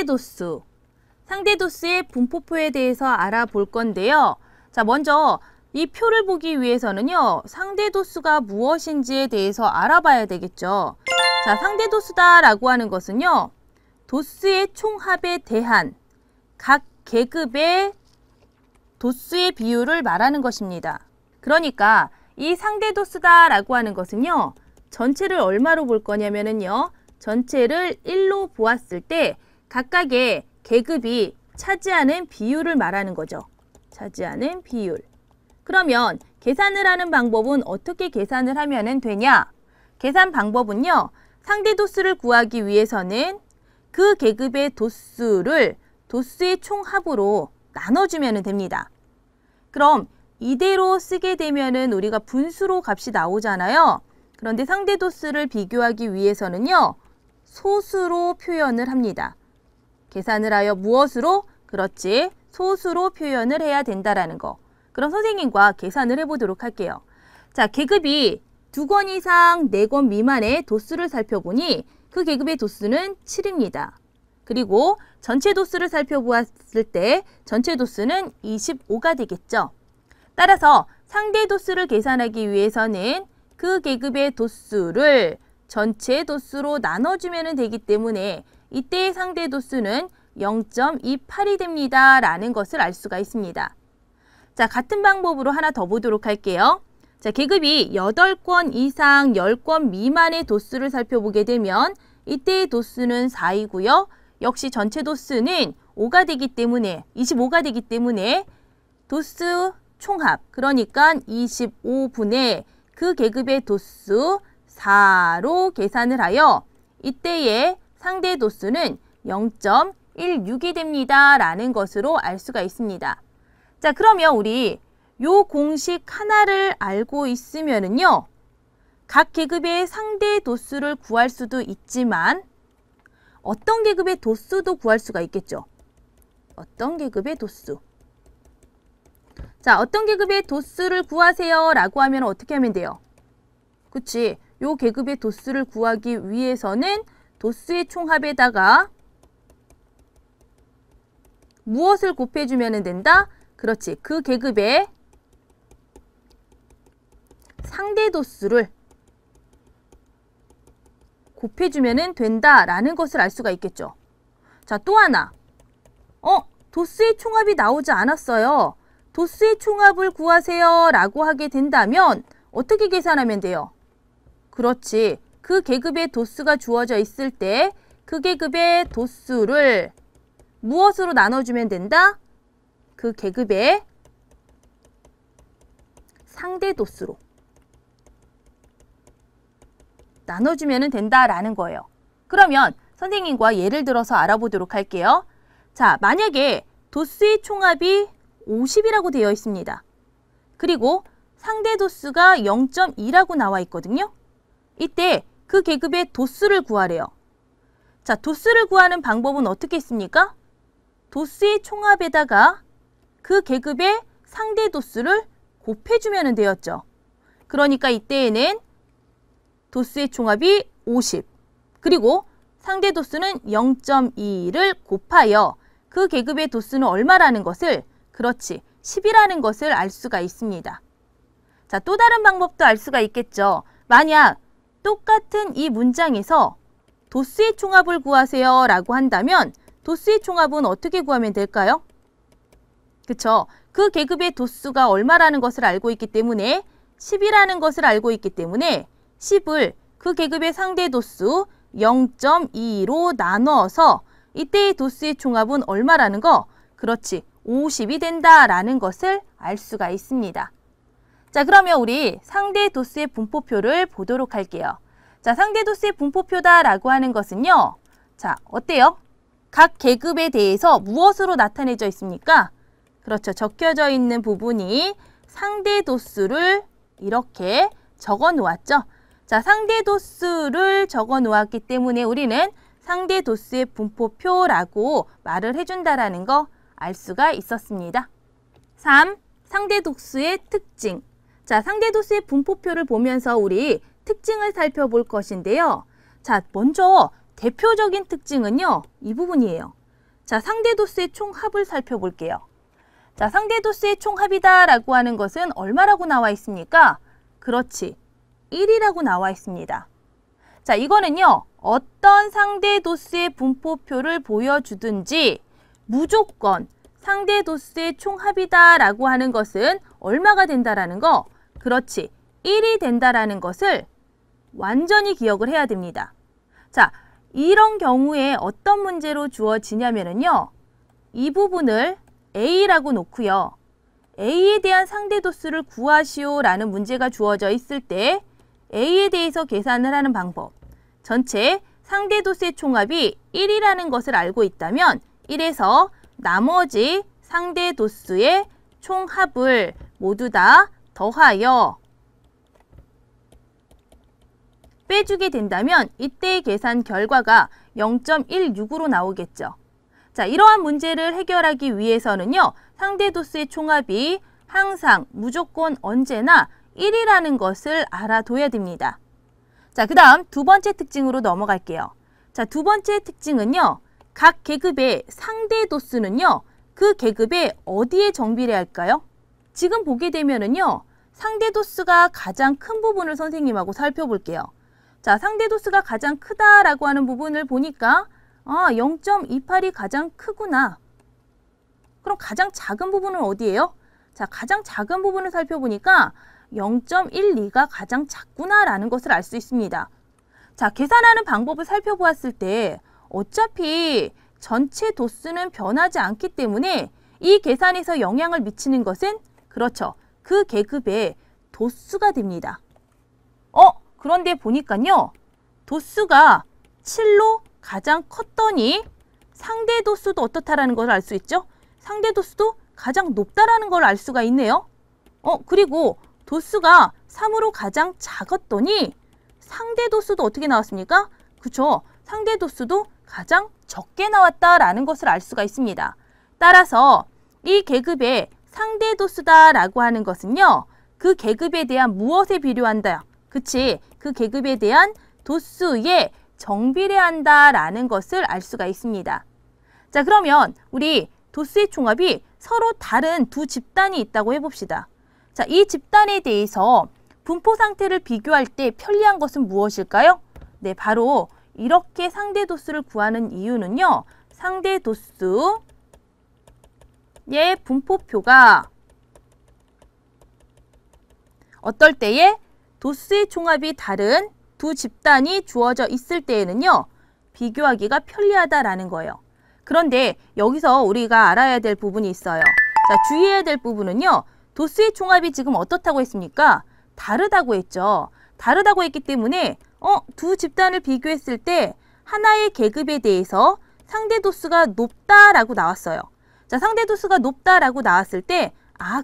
상대 도수. 상대 도수의 분포표에 대해서 알아볼 건데요. 자, 먼저 이 표를 보기 위해서는요, 상대 도수가 무엇인지에 대해서 알아봐야 되겠죠. 자, 상대 도수다라고 하는 것은요, 도수의 총합에 대한 각 계급의 도수의 비율을 말하는 것입니다. 그러니까 이 상대 도수다라고 하는 것은요, 전체를 얼마로 볼 거냐면요, 전체를 1로 보았을 때 각각의 계급이 차지하는 비율을 말하는 거죠. 차지하는 비율. 그러면 계산을 하는 방법은 어떻게 계산을 하면 되냐? 계산 방법은요, 상대 도수를 구하기 위해서는 그 계급의 도수를 도수의 총합으로 나눠주면 됩니다. 그럼 이대로 쓰게 되면은 우리가 분수로 값이 나오잖아요. 그런데 상대 도수를 비교하기 위해서는요, 소수로 표현을 합니다. 계산을 하여 무엇으로? 그렇지, 소수로 표현을 해야 된다라는 거. 그럼 선생님과 계산을 해보도록 할게요. 자, 계급이 2권 이상 4권 미만의 도수를 살펴보니 그 계급의 도수는 7입니다. 그리고 전체 도수를 살펴보았을 때 전체 도수는 25가 되겠죠. 따라서 상대 도수를 계산하기 위해서는 그 계급의 도수를 전체 도수로 나눠주면 되기 때문에 이때의 상대 도수는 0.28이 됩니다. 라는 것을 알 수가 있습니다. 자, 같은 방법으로 하나 더 보도록 할게요. 자, 계급이 8권 이상 10권 미만의 도수를 살펴보게 되면 이때의 도수는 4이고요. 역시 전체 도수는 5가 되기 때문에 25가 되기 때문에 도수 총합, 그러니까 25분의 그 계급의 도수 4로 계산을 하여 이때의 상대 도수는 0.16이 됩니다. 라는 것으로 알 수가 있습니다. 자, 그러면 우리 요 공식 하나를 알고 있으면은요, 각 계급의 상대 도수를 구할 수도 있지만 어떤 계급의 도수도 구할 수가 있겠죠. 어떤 계급의 도수. 자, 어떤 계급의 도수를 구하세요 라고 하면 어떻게 하면 돼요? 그치, 요 계급의 도수를 구하기 위해서는 도수의 총합에다가 무엇을 곱해주면 된다? 그렇지, 그 계급의 상대 도수를 곱해주면 된다라는 것을 알 수가 있겠죠. 자, 또 하나. 도수의 총합이 나오지 않았어요. 도수의 총합을 구하세요 라고 하게 된다면 어떻게 계산하면 돼요? 그렇지, 그 계급의 도수가 주어져 있을 때 그 계급의 도수를 무엇으로 나눠주면 된다? 그 계급의 상대 도수로 나눠주면 된다라는 거예요. 그러면 선생님과 예를 들어서 알아보도록 할게요. 자, 만약에 도수의 총합이 50이라고 되어 있습니다. 그리고 상대 도수가 0.2라고 나와 있거든요. 이때 그 계급의 도수를 구하래요. 자, 도수를 구하는 방법은 어떻게 있습니까? 도수의 총합에다가 그 계급의 상대 도수를 곱해주면 되었죠. 그러니까 이때에는 도수의 총합이 50, 그리고 상대 도수는 0.2를 곱하여 그 계급의 도수는 얼마라는 것을, 그렇지, 10이라는 것을 알 수가 있습니다. 자, 또 다른 방법도 알 수가 있겠죠. 만약 똑같은 이 문장에서 도수의 총합을 구하세요 라고 한다면 도수의 총합은 어떻게 구하면 될까요? 그쵸? 그 계급의 도수가 얼마라는 것을 알고 있기 때문에 10이라는 것을 알고 있기 때문에 10을 그 계급의 상대 도수 0.2로 나눠서 이때의 도수의 총합은 얼마라는 거? 그렇지, 50이 된다라는 것을 알 수가 있습니다. 자, 그러면 우리 상대 도수의 분포표를 보도록 할게요. 자, 상대 도수의 분포표다라고 하는 것은요. 자, 어때요? 각 계급에 대해서 무엇으로 나타내져 있습니까? 그렇죠. 적혀져 있는 부분이 상대 도수를 이렇게 적어 놓았죠. 자, 상대 도수를 적어 놓았기 때문에 우리는 상대 도수의 분포표라고 말을 해준다라는 거 알 수가 있었습니다. 3. 상대 도수의 특징. 자, 상대 도수의 분포표를 보면서 우리 특징을 살펴볼 것인데요. 자, 먼저 대표적인 특징은요, 이 부분이에요. 자, 상대 도수의 총합을 살펴볼게요. 자, 상대 도수의 총합이다 라고 하는 것은 얼마라고 나와 있습니까? 그렇지, 1이라고 나와 있습니다. 자, 이거는요, 어떤 상대 도수의 분포표를 보여주든지 무조건 상대 도수의 총합이다 라고 하는 것은 얼마가 된다라는 거? 그렇지, 1이 된다라는 것을 완전히 기억을 해야 됩니다. 자, 이런 경우에 어떤 문제로 주어지냐면요, 이 부분을 A라고 놓고요, A에 대한 상대 도수를 구하시오 라는 문제가 주어져 있을 때 A에 대해서 계산을 하는 방법, 전체 상대 도수의 총합이 1이라는 것을 알고 있다면 1에서 나머지 상대 도수의 총합을 모두 다 더하여 빼주게 된다면 이때의 계산 결과가 0.16으로 나오겠죠. 자, 이러한 문제를 해결하기 위해서는요, 상대 도수의 총합이 항상 무조건 언제나 1이라는 것을 알아둬야 됩니다. 자, 그 다음 두 번째 특징으로 넘어갈게요. 자, 두 번째 특징은요, 각 계급의 상대 도수는요, 그 계급에 어디에 정비례할까요? 지금 보게 되면은요, 상대 도수가 가장 큰 부분을 선생님하고 살펴볼게요. 자, 상대 도수가 가장 크다라고 하는 부분을 보니까 0.28이 가장 크구나. 그럼 가장 작은 부분은 어디예요? 자, 가장 작은 부분을 살펴보니까 0.12가 가장 작구나라는 것을 알 수 있습니다. 자, 계산하는 방법을 살펴보았을 때 어차피 전체 도수는 변하지 않기 때문에 이 계산에서 영향을 미치는 것은 그렇죠, 그 계급의 도수가 됩니다. 그런데 보니까요, 도수가 7로 가장 컸더니 상대 도수도 어떻다라는 걸 알 수 있죠? 상대 도수도 가장 높다라는 걸 알 수가 있네요. 그리고 도수가 3으로 가장 작았더니 상대 도수도 어떻게 나왔습니까? 그쵸, 상대 도수도 가장 적게 나왔다라는 것을 알 수가 있습니다. 따라서 이 계급의 상대 도수다라고 하는 것은요, 그 계급에 대한 무엇에 비례한다? 그치, 그 계급에 대한 도수에 정비례한다라는 것을 알 수가 있습니다. 자, 그러면 우리 도수의 총합이 서로 다른 두 집단이 있다고 해봅시다. 자, 이 집단에 대해서 분포 상태를 비교할 때 편리한 것은 무엇일까요? 네, 바로 이렇게 상대 도수를 구하는 이유는요, 상대 도수의 분포표가 어떨 때에 도수의 총합이 다른 두 집단이 주어져 있을 때에는요, 비교하기가 편리하다라는 거예요. 그런데 여기서 우리가 알아야 될 부분이 있어요. 자, 주의해야 될 부분은요, 도수의 총합이 지금 어떻다고 했습니까? 다르다고 했죠. 다르다고 했기 때문에 두 집단을 비교했을 때 하나의 계급에 대해서 상대 도수가 높다라고 나왔어요. 자, 상대 도수가 높다라고 나왔을 때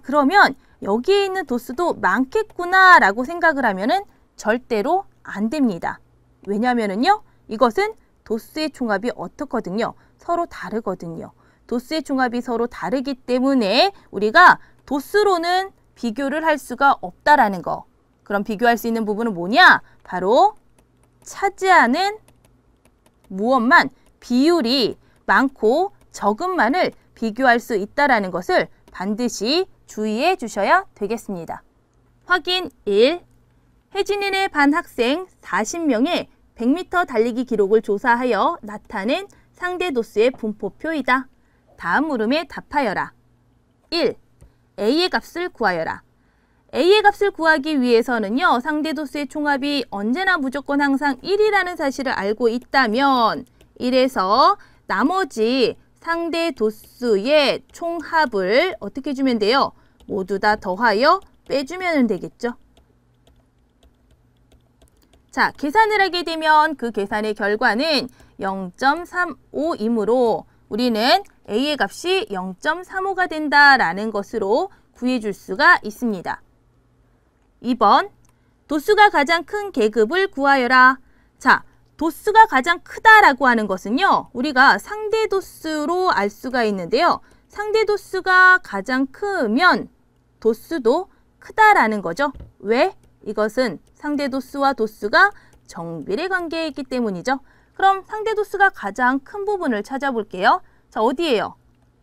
그러면 여기에 있는 도수도 많겠구나 라고 생각을 하면은 절대로 안 됩니다. 왜냐면은요, 이것은 도수의 총합이 어떻거든요, 서로 다르거든요. 도수의 총합이 서로 다르기 때문에 우리가 도수로는 비교를 할 수가 없다라는 거. 그럼 비교할 수 있는 부분은 뭐냐? 바로 차지하는 무엇만, 비율이 많고 적음만을 비교할 수 있다라는 것을 반드시 주의해 주셔야 되겠습니다. 확인 1. 혜진이네 반 학생 40명의 100m 달리기 기록을 조사하여 나타낸 상대 도수의 분포표이다. 다음 물음에 답하여라. 1. A의 값을 구하여라. A의 값을 구하기 위해서는요, 상대 도수의 총합이 언제나 무조건 항상 1이라는 사실을 알고 있다면 1에서 나머지 상대 도수의 총합을 어떻게 주면 돼요? 모두 다 더하여 빼주면 되겠죠. 자, 계산을 하게 되면 그 계산의 결과는 0.35이므로 우리는 A의 값이 0.35가 된다라는 것으로 구해줄 수가 있습니다. 2번, 도수가 가장 큰 계급을 구하여라. 자, 도수가 가장 크다라고 하는 것은요, 우리가 상대 도수로 알 수가 있는데요. 상대 도수가 가장 크면 도수도 크다라는 거죠. 왜? 이것은 상대 도수와 도수가 정비례 관계에 있기 때문이죠. 그럼 상대 도수가 가장 큰 부분을 찾아볼게요. 자, 어디예요?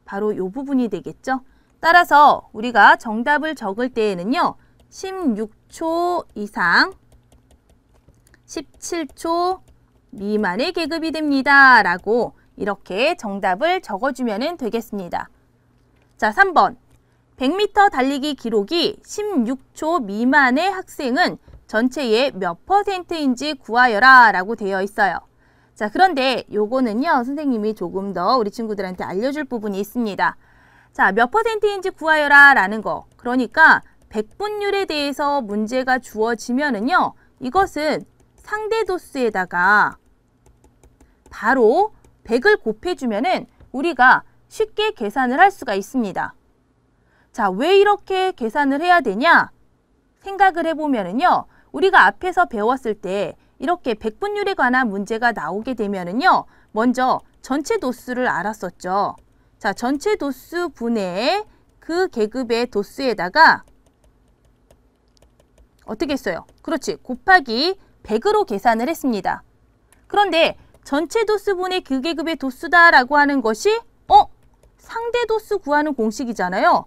바로 이 부분이 되겠죠? 따라서 우리가 정답을 적을 때에는요. 16초 이상 17초 미만의 계급이 됩니다. 라고 이렇게 정답을 적어주면 되겠습니다. 자, 3번. 100m 달리기 기록이 16초 미만의 학생은 전체의 몇 %인지 구하여라 라고 되어 있어요. 자, 그런데 요거는요, 선생님이 조금 더 우리 친구들한테 알려줄 부분이 있습니다. 자, 몇 %인지 구하여라 라는 거. 그러니까 백분율에 대해서 문제가 주어지면은요, 이것은 상대 도수에다가 바로 100을 곱해주면은 우리가 쉽게 계산을 할 수가 있습니다. 자, 왜 이렇게 계산을 해야 되냐? 생각을 해보면은요, 우리가 앞에서 배웠을 때 이렇게 백분율에 관한 문제가 나오게 되면은요, 먼저 전체 도수를 알았었죠. 자, 전체 도수 분의 그 계급의 도수에다가 어떻게 했어요? 그렇지, 곱하기 100으로 계산을 했습니다. 그런데 전체 도수분의 그 계급의 도수다라고 하는 것이 상대 도수 구하는 공식이잖아요.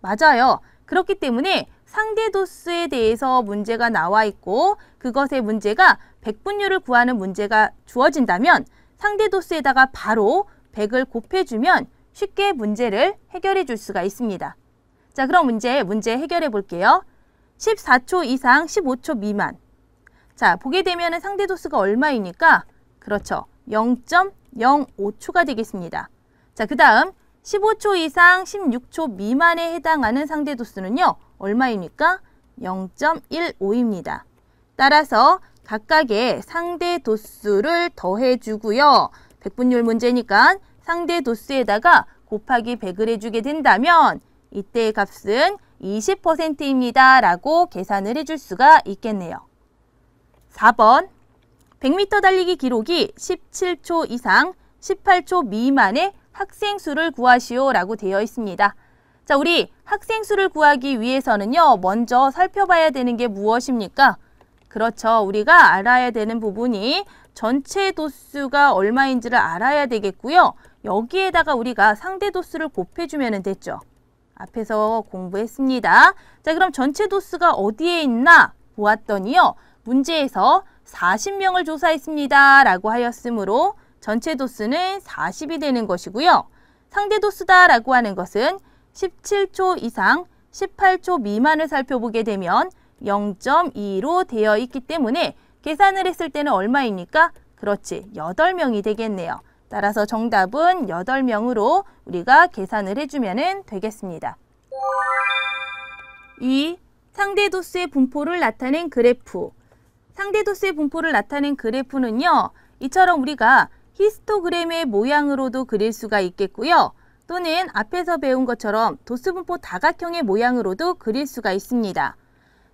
맞아요. 그렇기 때문에 상대 도수에 대해서 문제가 나와 있고 그것의 문제가 백분율을 구하는 문제가 주어진다면 상대 도수에다가 바로 100을 곱해주면 쉽게 문제를 해결해 줄 수가 있습니다. 자, 그럼 문제 해결해 볼게요. 14초 이상 15초 미만. 자, 보게 되면 상대 도수가 얼마이니까? 그렇죠. 0.05초가 되겠습니다. 자, 그 다음 15초 이상 16초 미만에 해당하는 상대 도수는요. 얼마입니까? 0.15입니다. 따라서 각각의 상대 도수를 더해주고요. 백분율 문제니까 상대 도수에다가 곱하기 100을 해주게 된다면 이때의 값은 20%입니다. 라고 계산을 해줄 수가 있겠네요. 4번 100m 달리기 기록이 17초 이상 18초 미만의 학생 수를 구하시오 라고 되어 있습니다. 자, 우리 학생 수를 구하기 위해서는요. 먼저 살펴봐야 되는 게 무엇입니까? 그렇죠. 우리가 알아야 되는 부분이 전체 도수가 얼마인지를 알아야 되겠고요. 여기에다가 우리가 상대 도수를 곱해주면 됐죠. 앞에서 공부했습니다. 자, 그럼 전체 도수가 어디에 있나 보았더니요. 문제에서 40명을 조사했습니다. 라고 하였으므로 전체 도수는 40이 되는 것이고요. 상대 도수다 라고 하는 것은 17초 이상 18초 미만을 살펴보게 되면 0.2로 되어 있기 때문에 계산을 했을 때는 얼마입니까? 그렇지, 8명이 되겠네요. 따라서 정답은 8명으로 우리가 계산을 해주면 되겠습니다. 2. 상대 도수의 분포를 나타낸 그래프. 상대 도수의 분포를 나타낸 그래프는요. 이처럼 우리가 히스토그램의 모양으로도 그릴 수가 있겠고요. 또는 앞에서 배운 것처럼 도수분포 다각형의 모양으로도 그릴 수가 있습니다.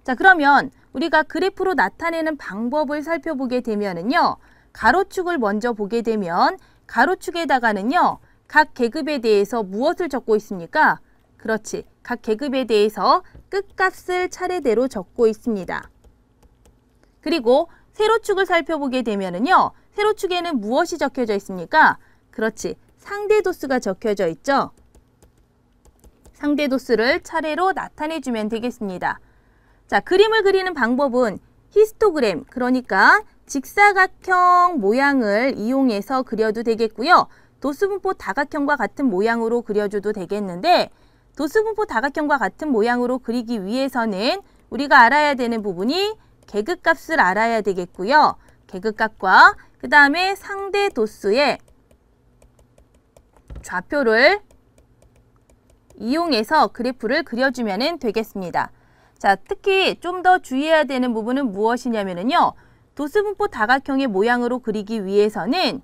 자, 그러면 우리가 그래프로 나타내는 방법을 살펴보게 되면은요. 가로축을 먼저 보게 되면 가로축에다가는요. 각 계급에 대해서 무엇을 적고 있습니까? 그렇지. 각 계급에 대해서 끝값을 차례대로 적고 있습니다. 그리고 세로축을 살펴보게 되면은요. 세로축에는 무엇이 적혀져 있습니까? 그렇지. 상대 도수가 적혀져 있죠. 상대 도수를 차례로 나타내주면 되겠습니다. 자, 그림을 그리는 방법은 히스토그램, 그러니까 직사각형 모양을 이용해서 그려도 되겠고요. 도수분포 다각형과 같은 모양으로 그려줘도 되겠는데 도수분포 다각형과 같은 모양으로 그리기 위해서는 우리가 알아야 되는 부분이 계급값을 알아야 되겠고요. 계급값과 그 다음에 상대 도수의 좌표를 이용해서 그래프를 그려주면 되겠습니다. 자, 특히 좀 더 주의해야 되는 부분은 무엇이냐면요. 도수분포 다각형의 모양으로 그리기 위해서는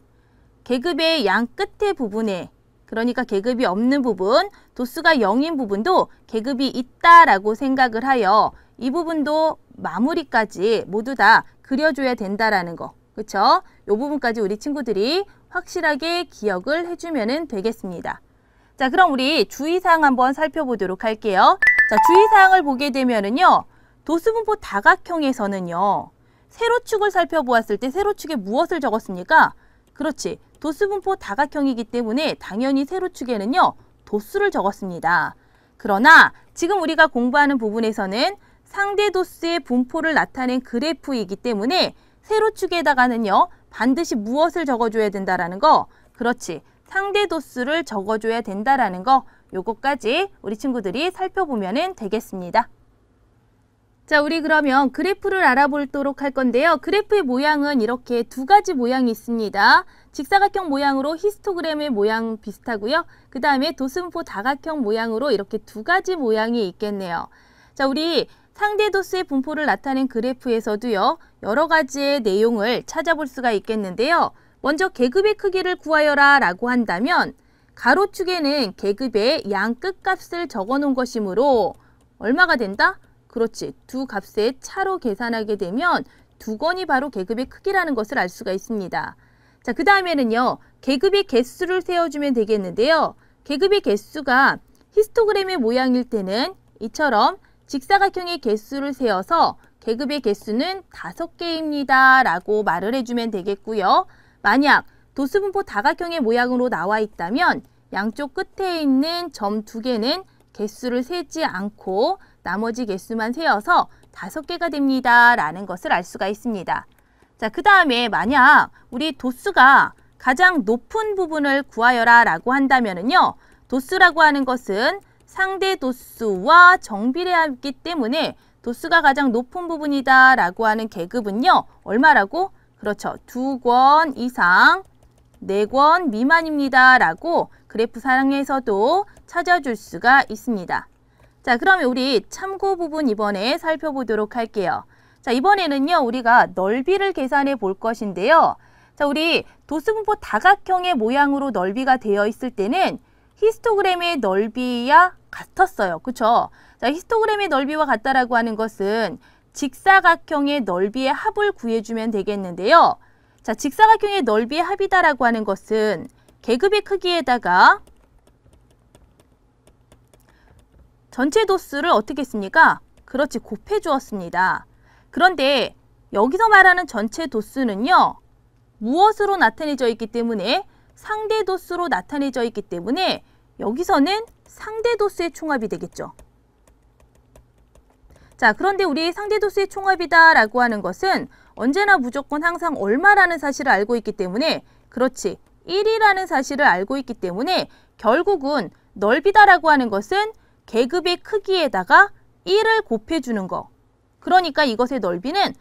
계급의 양 끝에 부분에, 그러니까 계급이 없는 부분, 도수가 0인 부분도 계급이 있다라고 생각을 하여 이 부분도 마무리까지 모두 다 그려줘야 된다라는 거. 그쵸? 이 부분까지 우리 친구들이 확실하게 기억을 해주면 되겠습니다. 자, 그럼 우리 주의사항 한번 살펴보도록 할게요. 자, 주의사항을 보게 되면은요. 도수분포 다각형에서는요. 세로축을 살펴보았을 때 세로축에 무엇을 적었습니까? 그렇지. 도수 분포 다각형이기 때문에 당연히 세로축에는요, 도수를 적었습니다. 그러나 지금 우리가 공부하는 부분에서는 상대 도수의 분포를 나타낸 그래프이기 때문에 세로축에다가는요, 반드시 무엇을 적어줘야 된다라는 거, 그렇지. 상대 도수를 적어줘야 된다라는 거, 요것까지 우리 친구들이 살펴보면 되겠습니다. 자, 우리 그러면 그래프를 알아보도록 할 건데요. 그래프의 모양은 이렇게 두 가지 모양이 있습니다. 직사각형 모양으로 히스토그램의 모양 비슷하고요. 그 다음에 도수분포 다각형 모양으로 이렇게 두 가지 모양이 있겠네요. 자, 우리 상대 도수의 분포를 나타낸 그래프에서도요, 여러 가지의 내용을 찾아볼 수가 있겠는데요. 먼저 계급의 크기를 구하여라 라고 한다면 가로축에는 계급의 양 끝값을 적어 놓은 것이므로 얼마가 된다? 그렇지. 두 값의 차로 계산하게 되면 두건이 바로 계급의 크기라는 것을 알 수가 있습니다. 자, 그 다음에는요, 계급의 개수를 세워주면 되겠는데요. 계급의 개수가 히스토그램의 모양일 때는 이처럼 직사각형의 개수를 세워서 계급의 개수는 5개입니다 라고 말을 해주면 되겠고요. 만약 도수분포 다각형의 모양으로 나와 있다면 양쪽 끝에 있는 점 2개는 개수를 세지 않고 나머지 개수만 세어서 5개가 됩니다 라는 것을 알 수가 있습니다. 자, 그 다음에 만약 우리 도수가 가장 높은 부분을 구하여라 라고 한다면요, 도수라고 하는 것은 상대 도수와 정비례하기 때문에 도수가 가장 높은 부분이다 라고 하는 계급은요, 얼마라고? 그렇죠. 2권 이상 4권 미만입니다 라고 그래프 상에서도 찾아줄 수가 있습니다. 자, 그러면 우리 참고 부분 이번에 살펴보도록 할게요. 자, 이번에는요, 우리가 넓이를 계산해 볼 것인데요. 자, 우리 도수분포 다각형의 모양으로 넓이가 되어 있을 때는 히스토그램의 넓이와 같았어요. 그쵸? 자, 히스토그램의 넓이와 같다라고 하는 것은 직사각형의 넓이의 합을 구해주면 되겠는데요. 자, 직사각형의 넓이의 합이다라고 하는 것은 계급의 크기에다가 전체 도수를 어떻게 했습니까? 그렇지, 곱해 주었습니다. 그런데 여기서 말하는 전체 도수는요, 무엇으로 나타내져 있기 때문에 상대 도수로 나타내져 있기 때문에 여기서는 상대 도수의 총합이 되겠죠. 자, 그런데 우리 상대 도수의 총합이다 라고 하는 것은 언제나 무조건 항상 얼마라는 사실을 알고 있기 때문에, 그렇지, 1이라는 사실을 알고 있기 때문에 결국은 넓이다라고 하는 것은 계급의 크기에다가 1을 곱해주는 거. 그러니까 이것의 넓이는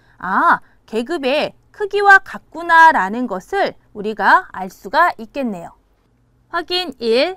계급의 크기와 같구나라는 것을 우리가 알 수가 있겠네요. 확인 1.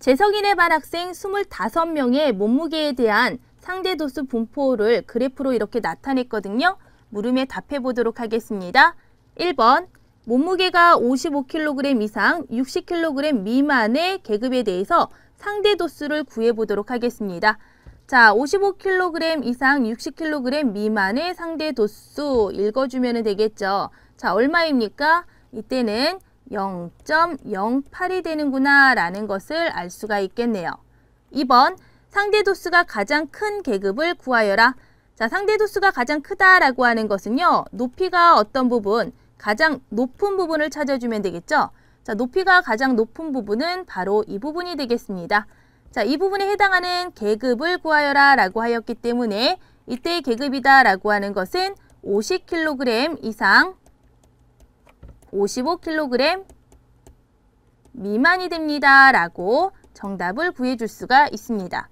재성인의 반 학생 25명의 몸무게에 대한 상대 도수 분포를 그래프로 이렇게 나타냈거든요. 물음에 답해 보도록 하겠습니다. 1번. 몸무게가 55kg 이상 60kg 미만의 계급에 대해서 상대 도수를 구해보도록 하겠습니다. 자, 55kg 이상 60kg 미만의 상대 도수 읽어주면 되겠죠. 자, 얼마입니까? 이때는 0.08이 되는구나 라는 것을 알 수가 있겠네요. 2번, 상대 도수가 가장 큰 계급을 구하여라. 자, 상대 도수가 가장 크다라고 하는 것은요, 높이가 어떤 부분, 가장 높은 부분을 찾아주면 되겠죠. 자, 높이가 가장 높은 부분은 바로 이 부분이 되겠습니다. 자, 이 부분에 해당하는 계급을 구하여라 라고 하였기 때문에 이때의 계급이다 라고 하는 것은 50kg 이상 55kg 미만이 됩니다 라고 정답을 구해줄 수가 있습니다.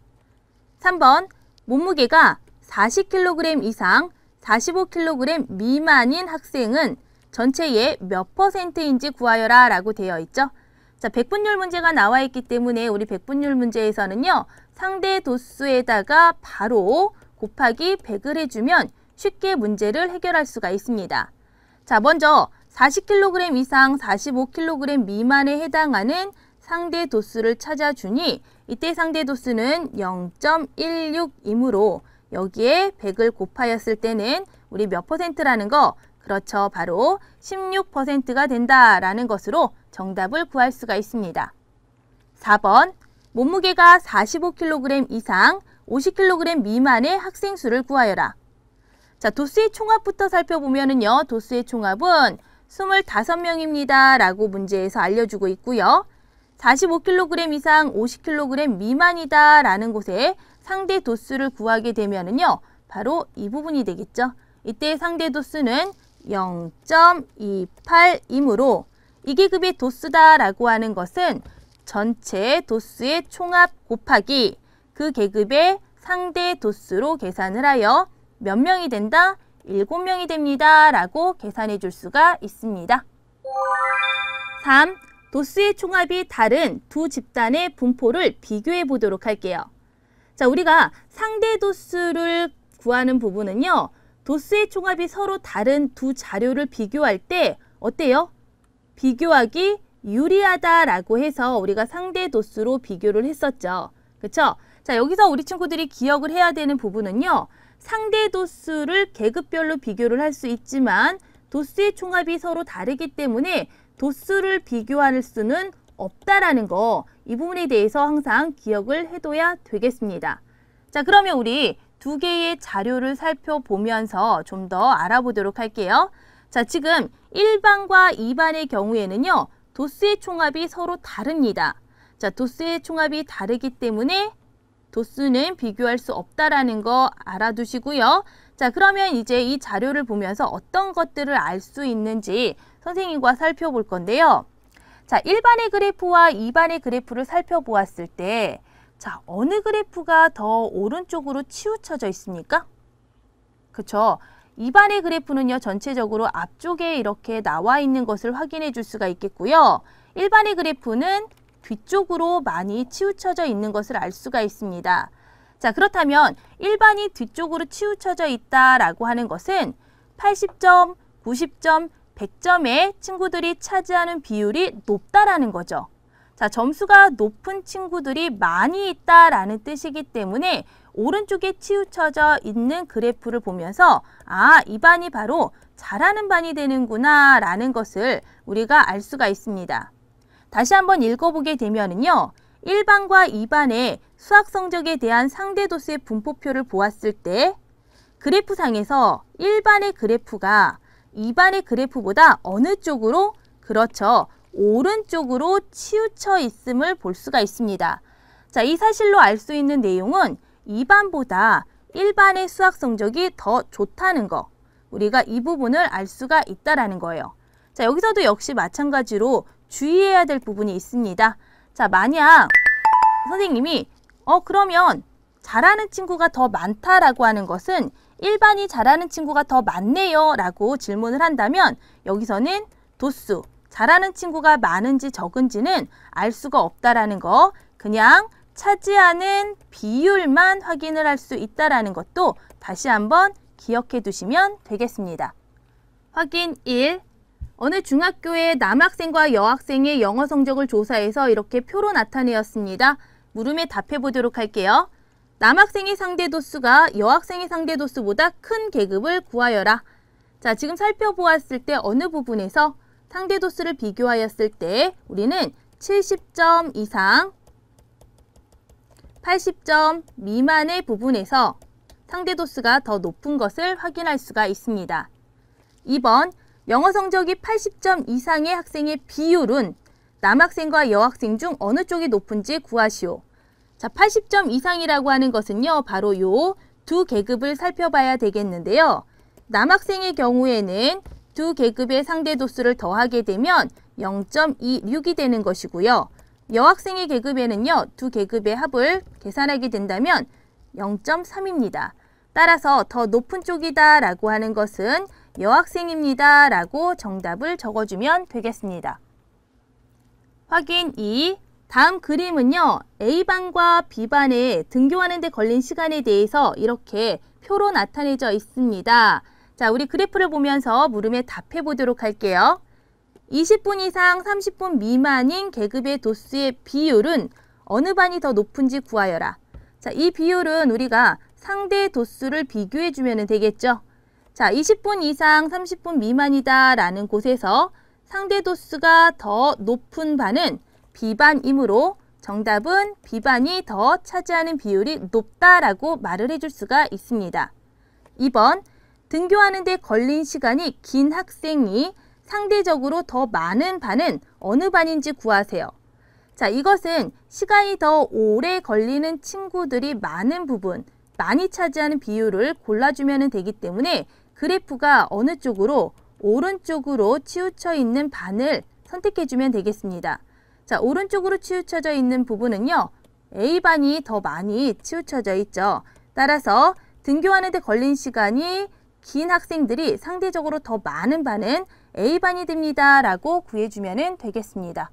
3번, 몸무게가 40kg 이상 45kg 미만인 학생은 전체의 몇 %인지 구하여라 라고 되어 있죠. 자, 백분율 문제가 나와 있기 때문에 우리 백분율 문제에서는요, 상대 도수에다가 바로 곱하기 100을 해주면 쉽게 문제를 해결할 수가 있습니다. 자, 먼저 40kg 이상 45kg 미만에 해당하는 상대 도수를 찾아주니 이때 상대 도수는 0.16이므로 여기에 100을 곱하였을 때는 우리 몇 %라는 거, 그렇죠. 바로 16%가 된다라는 것으로 정답을 구할 수가 있습니다. 4번, 몸무게가 45kg 이상 50kg 미만의 학생 수를 구하여라. 자, 도수의 총합부터 살펴보면은요, 도수의 총합은 25명입니다. 라고 문제에서 알려주고 있고요. 45kg 이상 50kg 미만이다 라는 곳에 상대 도수를 구하게 되면은요. 바로 이 부분이 되겠죠. 이때 상대 도수는 0.28이므로 이 계급의 도수다 라고 하는 것은 전체 도수의 총합 곱하기 그 계급의 상대 도수로 계산을 하여 몇 명이 된다? 7명이 됩니다. 라고 계산해 줄 수가 있습니다. 3. 도수의 총합이 다른 두 집단의 분포를 비교해 보도록 할게요. 자, 우리가 상대 도수를 구하는 부분은요. 도수의 총합이 서로 다른 두 자료를 비교할 때 어때요? 비교하기 유리하다라고 해서 우리가 상대 도수로 비교를 했었죠. 그쵸? 자, 여기서 우리 친구들이 기억을 해야 되는 부분은요. 상대 도수를 계급별로 비교를 할 수 있지만 도수의 총합이 서로 다르기 때문에 도수를 비교할 수는 없다라는 거, 이 부분에 대해서 항상 기억을 해둬야 되겠습니다. 자, 그러면 우리 두 개의 자료를 살펴보면서 좀 더 알아보도록 할게요. 자, 지금 1반과 2반의 경우에는요. 도수의 총합이 서로 다릅니다. 자, 도수의 총합이 다르기 때문에 도수는 비교할 수 없다라는 거 알아두시고요. 자, 그러면 이제 이 자료를 보면서 어떤 것들을 알 수 있는지 선생님과 살펴볼 건데요. 자, 1반의 그래프와 2반의 그래프를 살펴보았을 때 자, 어느 그래프가 더 오른쪽으로 치우쳐져 있습니까? 그쵸? 2반의 그래프는요, 전체적으로 앞쪽에 이렇게 나와 있는 것을 확인해 줄 수가 있겠고요. 1반의 그래프는 뒤쪽으로 많이 치우쳐져 있는 것을 알 수가 있습니다. 자, 그렇다면 1반이 뒤쪽으로 치우쳐져 있다라고 하는 것은 80점, 90점, 100점의 친구들이 차지하는 비율이 높다라는 거죠. 자, 점수가 높은 친구들이 많이 있다라는 뜻이기 때문에 오른쪽에 치우쳐져 있는 그래프를 보면서 아, 이 반이 바로 잘하는 반이 되는구나 라는 것을 우리가 알 수가 있습니다. 다시 한번 읽어보게 되면은요. 1반과 2반의 수학 성적에 대한 상대 도수의 분포표를 보았을 때 그래프상에서 1반의 그래프가 2반의 그래프보다 어느 쪽으로? 그렇죠. 오른쪽으로 치우쳐 있음을 볼 수가 있습니다. 자, 이 사실로 알 수 있는 내용은 2반보다 1반의 수학 성적이 더 좋다는 거. 우리가 이 부분을 알 수가 있다라는 거예요. 자, 여기서도 역시 마찬가지로 주의해야 될 부분이 있습니다. 자, 만약 선생님이 그러면 잘하는 친구가 더 많다라고 하는 것은 1반이 잘하는 친구가 더 많네요 라고 질문을 한다면 여기서는 도수, 잘하는 친구가 많은지 적은지는 알 수가 없다라는 거, 그냥 차지하는 비율만 확인을 할 수 있다라는 것도 다시 한번 기억해 두시면 되겠습니다. 확인 1. 어느 중학교의 남학생과 여학생의 영어 성적을 조사해서 이렇게 표로 나타내었습니다. 물음에 답해 보도록 할게요. 남학생의 상대 도수가 여학생의 상대 도수보다 큰 계급을 구하여라. 자, 지금 살펴보았을 때 어느 부분에서 상대 도수를 비교하였을 때 우리는 70점 이상, 80점 미만의 부분에서 상대 도수가 더 높은 것을 확인할 수가 있습니다. 2번, 영어 성적이 80점 이상의 학생의 비율은 남학생과 여학생 중 어느 쪽이 높은지 구하시오. 자, 80점 이상이라고 하는 것은요, 바로 요 두 계급을 살펴봐야 되겠는데요. 남학생의 경우에는 두 계급의 상대 도수를 더하게 되면 0.26이 되는 것이고요. 여학생의 계급에는요, 두 계급의 합을 계산하게 된다면 0.3입니다. 따라서 더 높은 쪽이다 라고 하는 것은 여학생입니다 라고 정답을 적어주면 되겠습니다. 확인 2. 다음 그림은요. A반과 B반에 등교하는 데 걸린 시간에 대해서 이렇게 표로 나타내져 있습니다. 자, 우리 그래프를 보면서 물음에 답해 보도록 할게요. 20분 이상 30분 미만인 계급의 도수의 비율은 어느 반이 더 높은지 구하여라. 자, 이 비율은 우리가 상대 도수를 비교해 주면 되겠죠. 자, 20분 이상 30분 미만이다 라는 곳에서 상대 도수가 더 높은 반은 B반이므로 정답은 B반이 더 차지하는 비율이 높다라고 말을 해줄 수가 있습니다. 2번, 등교하는 데 걸린 시간이 긴 학생이 상대적으로 더 많은 반은 어느 반인지 구하세요. 자, 이것은 시간이 더 오래 걸리는 친구들이 많은 부분, 많이 차지하는 비율을 골라주면 되기 때문에 그래프가 어느 쪽으로, 오른쪽으로 치우쳐 있는 반을 선택해주면 되겠습니다. 자, 오른쪽으로 치우쳐져 있는 부분은요, A반이 더 많이 치우쳐져 있죠. 따라서 등교하는 데 걸린 시간이 긴 학생들이 상대적으로 더 많은 반은 A반이 됩니다. 라고 구해주면 되겠습니다.